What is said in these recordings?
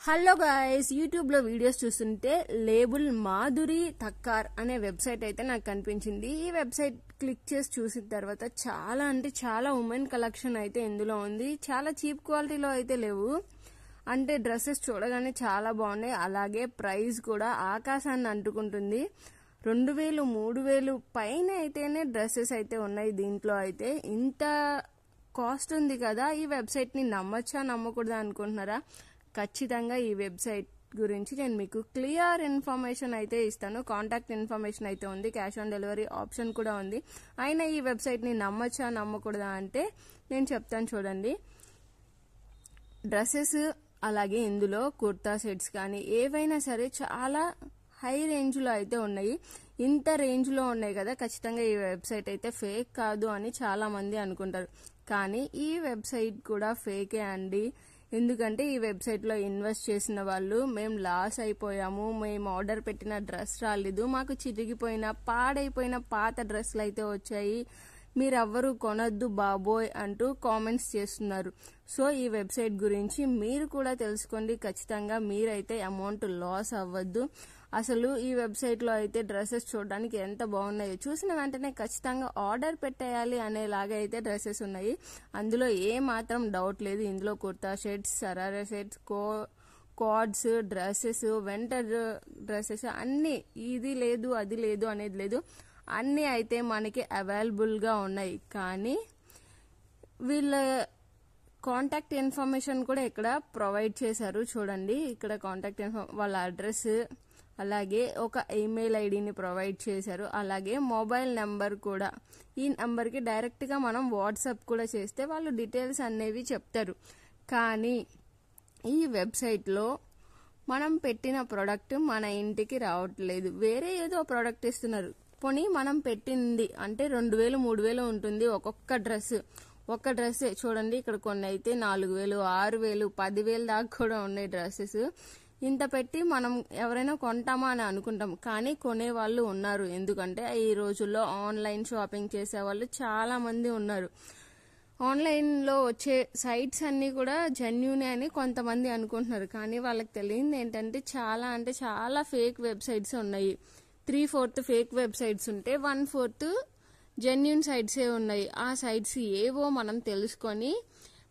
Hello guys, YouTube లో videos చూస్తుంటే label Madhuri థక్కార్ అనే వెబ్సైట్ అయితే నాకు కనిపించింది. ఈ వెబ్సైట్ క్లిక్ చేసి చూసిన తర్వాత చాలా అంటే చాలా ఉమెన్ కలెక్షన్ అయితే ఇందులో ఉంది. చాలా చీప్ క్వాలిటీలో అయితే లేవు. అంటే డ్రెస్సెస్ చూడగానే చాలా బాగున్నాయి. అలాగే ప్రైస్ కూడా ఆకాశాన్ని అంటుకుంటుంది. 2000 3000 పైన అయితేనే డ్రెస్సెస్ అయితే ఉన్నాయి. దీంట్లో అయితే ఇంత కాస్ట్ ఉంది కదా, ఈ వెబ్సైట్ ని నమ్మచ్చా నమ్మకూడదా అనుకుంటున్నారా? ఖచ్చితంగా ఈ వెబ్సైట్ గురించి నేను మీకు క్లియర్ ఇన్ఫర్మేషన్ అయితే ఇస్తాను. కాంటాక్ట్ ఇన్ఫర్మేషన్ అయితే ఉంది, క్యాష్ ఆన్ డెలివరీ ఆప్షన్ కూడా ఉంది. అయినా ఈ వెబ్సైట్ ని నమ్మచ్చా నమ్మకూడదా అంటే నేను చెప్తాను చూడండి. డ్రెస్సెస్ అలాగే ఇందులో కుర్తా సెట్స్ కానీ ఏవైనా సరే చాలా హై రేంజ్ లో అయితే ఉన్నాయి. ఇంత రేంజ్ లో ఉన్నాయి కదా, ఖచ్చితంగా ఈ వెబ్సైట్ అయితే ఫేక్ కాదు అని చాలా మంది అనుకుంటారు. కానీ ఈ వెబ్సైట్ కూడా ఫేకే అండి. ఎందుకంటే ఈ వెబ్సైట్ లో ఇన్వెస్ట్ చేసిన వాళ్ళు మేము లాస్ అయిపోయాము, మేము ఆర్డర్ పెట్టిన డ్రెస్ రాలేదు, మాకు చిరిగిపోయిన పాడైపోయిన పాత డ్రెస్లు అయితే వచ్చాయి, మీరెవ్వరూ కొనొద్దు బాబోయ్ అంటూ కామెంట్స్ చేస్తున్నారు. సో ఈ వెబ్సైట్ గురించి మీరు కూడా తెలుసుకోండి. ఖచ్చితంగా మీరైతే అమౌంట్ లాస్ అవ్వద్దు. అసలు ఈ వెబ్సైట్ లో అయితే డ్రెస్సెస్ చూడడానికి ఎంత బాగున్నాయో, చూసిన వెంటనే ఖచ్చితంగా ఆర్డర్ పెట్టేయాలి అనేలాగా అయితే డ్రెస్సెస్ ఉన్నాయి. అందులో ఏ మాత్రం డౌట్ లేదు. ఇందులో kurta sets, sharara sets, cards, dresses, winter dresses అన్ని, ఇది లేదు అది లేదు అనేది లేదు, అన్ని అయితే మనకి అవైలబుల్ గా ఉన్నాయి. కానీ వీళ్ళ కాంటాక్ట్ ఇన్ఫర్మేషన్ కూడా ఇక్కడ ప్రొవైడ్ చేశారు చూడండి. ఇక్కడ కాంటాక్ట్ వాళ్ళ అడ్రస్ అలాగే ఒక ఈమెయిల్ ఐడిని ప్రొవైడ్ చేశారు. అలాగే మొబైల్ నెంబర్ కూడా. ఈ నెంబర్ కి డైరెక్ట్ గా మనం వాట్సాప్ కూడా చేస్తే వాళ్ళు డీటెయిల్స్ అనేవి చెప్తారు. కానీ ఈ వెబ్సైట్ లో మనం పెట్టిన ప్రోడక్ట్ మన ఇంటికి రావట్లేదు, వేరే ఏదో ప్రోడక్ట్ ఇస్తున్నారు. పోనీ మనం పెట్టింది అంటే 2000 3000 ఉంటుంది ఒక్కొక్క డ్రెస్. ఒక్క డ్రెస్ చూడండి, ఇక్కడ కొన్ని అయితే 4000 6000 10,000 దాకా కూడా ఉన్నాయి డ్రెస్సెస్. ఇంత పెట్టి మనం ఎవరైనా కొంటామా అని అనుకుంటాం, కానీ కొనే వాళ్ళు ఉన్నారు. ఎందుకంటే ఈ రోజుల్లో ఆన్లైన్ షాపింగ్ చేసే వాళ్ళు చాలా మంది ఉన్నారు. ఆన్లైన్ లో వచ్చే సైట్స్ అన్ని కూడా జెన్యూన్ అని కొంతమంది అనుకుంటున్నారు. కానీ వాళ్ళకి తెలియదు ఏంటంటే చాలా అంటే చాలా ఫేక్ వెబ్సైట్స్ ఉన్నాయి. 3/4 ఫేక్ వెబ్సైట్స్ ఉంటే 1/4 జెన్యూన్ సైట్సే ఉన్నాయి. ఆ సైట్స్ ఏవో మనం తెలుసుకొని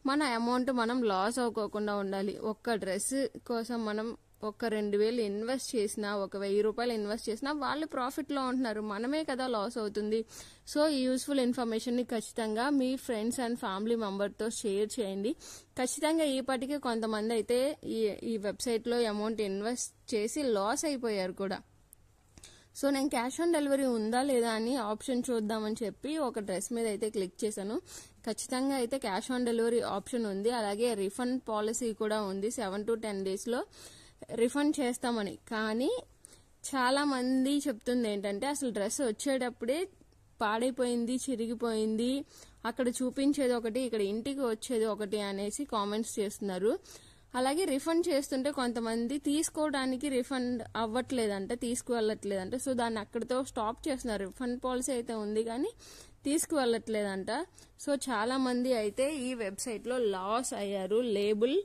మన అమౌంట్ మనం లాస్ అవ్వకుండా ఉండాలి. ఒక్క డ్రెస్ కోసం మనం ఒక 2000 ఇన్వెస్ట్ చేసినా, ఒక 1000 రూపాయలు ఇన్వెస్ట్ చేసినా వాళ్ళు ప్రాఫిట్ లో ఉంటున్నారు, మనమే కదా లాస్ అవుతుంది. సో ఈ యూస్ఫుల్ ఇన్ఫర్మేషన్ ని ఖచ్చితంగా మీ ఫ్రెండ్స్ అండ్ ఫ్యామిలీ మెంబర్ తో షేర్ చేయండి. ఖచ్చితంగా ఈ పాటికి కొంతమంది అయితే ఈ వెబ్సైట్ లో అమౌంట్ ఇన్వెస్ట్ చేసి లాస్ అయిపోయారు కూడా. సో నేను క్యాష్ ఆన్ డెలివరీ ఉందా లేదా అని ఆప్షన్ చూద్దామని చెప్పి ఒక డ్రెస్ మీద అయితే క్లిక్ చేశాను. ఖచ్చితంగా అయితే క్యాష్ ఆన్ డెలివరీ ఆప్షన్ ఉంది. అలాగే రిఫండ్ పాలసీ కూడా ఉంది. 7 to 10 days లో రిఫండ్ చేస్తామని. కానీ చాలా మంది చెప్తుంది ఏంటంటే అసలు డ్రెస్ వచ్చేటప్పుడే పాడైపోయింది, చిరిగిపోయింది, అక్కడ చూపించేది ఒకటి, ఇక్కడ ఇంటికి వచ్చేది ఒకటి అనేసి కామెంట్స్ చేస్తున్నారు. అలాగే రిఫండ్ చేస్తుంటే కొంతమంది తీసుకోవడానికి రిఫండ్ అవ్వట్లేదంట, తీసుకువెళ్ళట్లేదంట. సో దాన్ని అక్కడితో స్టాప్ చేస్తున్నారు. రిఫండ్ పాలసీ అయితే ఉంది కానీ తీసుకువెళ్ళట్లేదంట. సో చాలా మంది అయితే ఈ వెబ్సైట్ లో లాస్ అయ్యారు. లేబుల్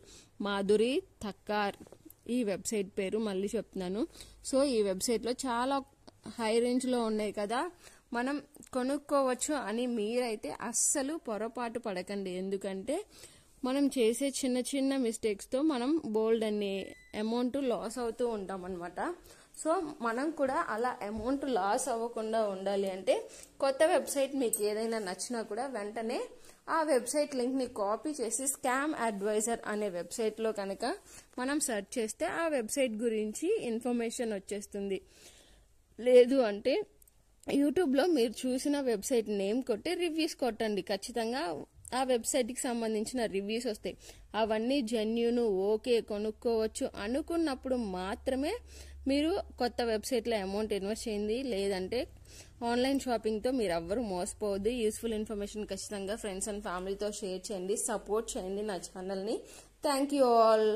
మాధురి థక్కార్ ఈ వెబ్సైట్ పేరు, మళ్ళీ చెప్తున్నాను. సో ఈ వెబ్సైట్ లో చాలా హై రేంజ్ లో ఉన్నాయి కదా, మనం కొనుక్కోవచ్చు అని మీరైతే అస్సలు పొరపాటు పడకండి. ఎందుకంటే మనం చేసే చిన్న చిన్న మిస్టేక్స్ తో మనం బోల్డ్ అనే అమౌంట్ లాస్ అవుతూ ఉంటాం అనమాట. సో మనం కూడా అలా అమౌంట్ లాస్ అవ్వకుండా ఉండాలి అంటే కొత్త వెబ్సైట్ మీకు ఏదైనా నచ్చినా కూడా వెంటనే ఆ వెబ్సైట్ లింక్ ని కాపీ చేసి స్కామ్ అడ్వైజర్ అనే వెబ్సైట్ లో కనుక మనం సెర్చ్ చేస్తే ఆ వెబ్సైట్ గురించి ఇన్ఫర్మేషన్ వచ్చేస్తుంది. లేదు అంటే యూట్యూబ్ లో మీరు చూసిన వెబ్సైట్ నేమ్ కొట్టి రివ్యూస్ కొట్టండి. ఖచ్చితంగా ఆ వెబ్సైట్ కి సంబంధించిన రివ్యూస్ వస్తాయి. అవన్నీ జెన్యూన్, ఓకే కొనుక్కోవచ్చు అనుకున్నప్పుడు మాత్రమే మీరు కొత్త వెబ్సైట్ లో అమౌంట్ ఇన్వెస్ట్ చేయండి. లేదంటే ఆన్లైన్ షాపింగ్ తో మీరు ఎవ్వరూ మోసపోవద్దు. యూస్ఫుల్ ఇన్ఫర్మేషన్ ఖచ్చితంగా ఫ్రెండ్స్ అండ్ ఫ్యామిలీతో షేర్ చేయండి, సపోర్ట్ చేయండి నా ఛానల్ ని. Thank you all.